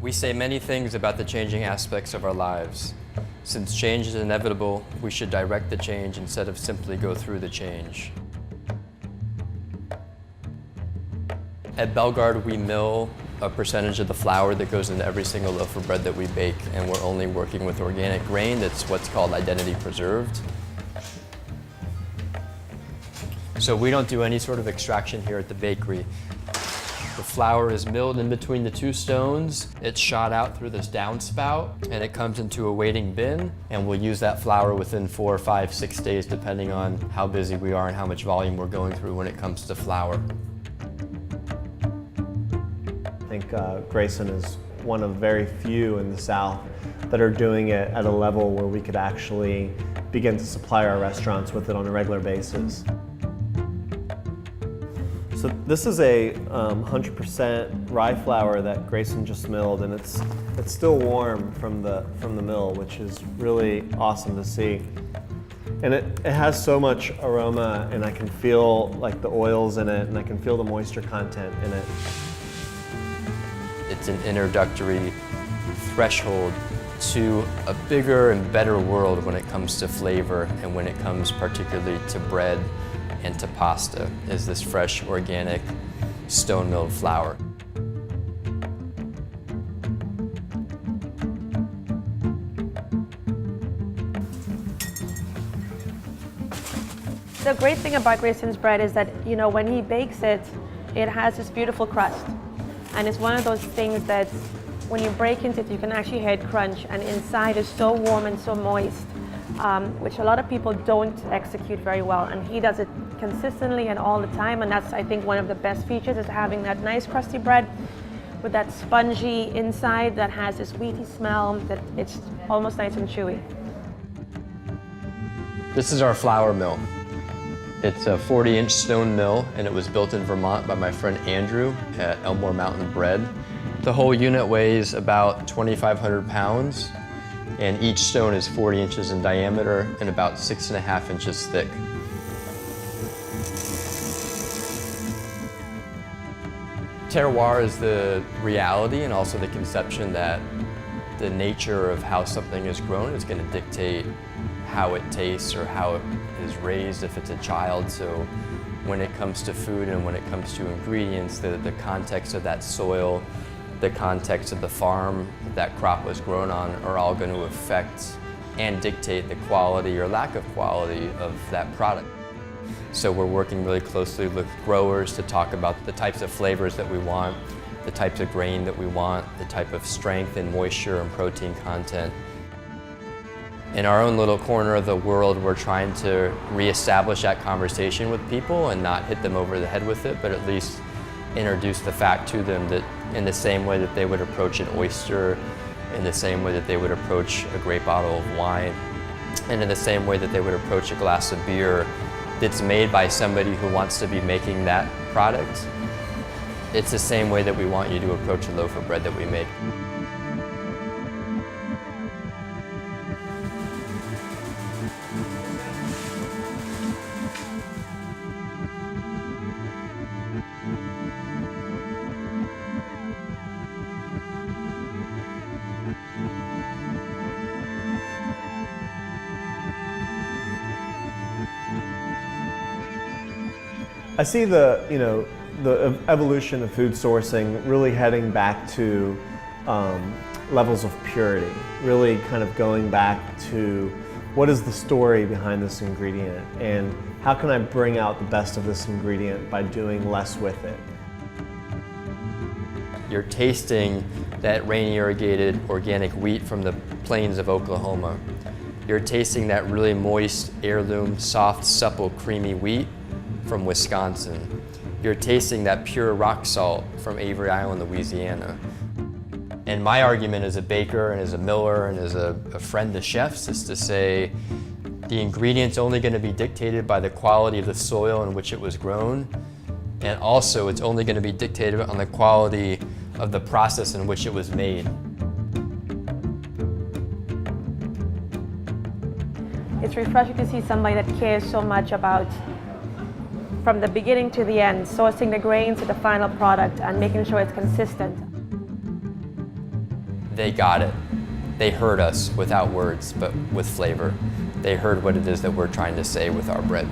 We say many things about the changing aspects of our lives. Since change is inevitable, we should direct the change instead of simply go through the change. At Bellegarde, we mill a percentage of the flour that goes into every single loaf of bread that we bake, and we're only working with organic grain that's what's called identity preserved. So we don't do any sort of extraction here at the bakery. The flour is milled in between the two stones. It's shot out through this downspout, and it comes into a waiting bin, and we'll use that flour within 4, 5, 6 days, depending on how busy we are and how much volume we're going through when it comes to flour. I think Grayson is one of very few in the South that are doing it at a level where we could actually begin to supply our restaurants with it on a regular basis. So this is a 100% rye flour that Grayson just milled, and it's still warm from the mill, which is really awesome to see. And it has so much aroma, and I can feel like the oils in it, and I can feel the moisture content in it. It's an introductory threshold to a bigger and better world when it comes to flavor and when it comes particularly to bread and to pasta, is this fresh, organic, stone-milled flour. The great thing about Grayson's bread is that, you know, when he bakes it, it has this beautiful crust. And it's one of those things that when you break into it, you can actually hear it crunch, and inside is so warm and so moist, which a lot of people don't execute very well. And he does it consistently and all the time, and that's, I think, one of the best features, is having that nice crusty bread with that spongy inside that has this wheaty smell, that it's almost nice and chewy. This is our flour mill. It's a 40-inch stone mill, and it was built in Vermont by my friend Andrew at Elmore Mountain Bread. The whole unit weighs about 2,500 pounds, and each stone is 40 inches in diameter and about 6.5 inches thick. Terroir is the reality and also the conception that the nature of how something is grown is going to dictate how it tastes or how it is raised if it's a child. So when it comes to food and when it comes to ingredients, the context of that soil, the context of the farm that crop was grown on are all going to affect and dictate the quality or lack of quality of that product. So we're working really closely with growers to talk about the types of flavors that we want, the types of grain that we want, the type of strength and moisture and protein content. In our own little corner of the world, we're trying to reestablish that conversation with people and not hit them over the head with it, but at least introduce the fact to them that in the same way that they would approach an oyster, in the same way that they would approach a great bottle of wine, and in the same way that they would approach a glass of beer that's made by somebody who wants to be making that product, it's the same way that we want you to approach a loaf of bread that we make. I see the evolution of food sourcing really heading back to levels of purity, really kind of going back to what is the story behind this ingredient and how can I bring out the best of this ingredient by doing less with it. You're tasting that rain irrigated organic wheat from the plains of Oklahoma. You're tasting that really moist, heirloom, soft, supple, creamy wheat from Wisconsin. You're tasting that pure rock salt from Avery Island, Louisiana. And my argument as a baker and as a miller and as a friend to chefs is to say the ingredient's only going to be dictated by the quality of the soil in which it was grown, and also it's only going to be dictated on the quality of the process in which it was made. It's refreshing to see somebody that cares so much about, from the beginning to the end, sourcing the grain to the final product and making sure it's consistent. they got it. They heard us without words, but with flavor. They heard what it is that we're trying to say with our bread.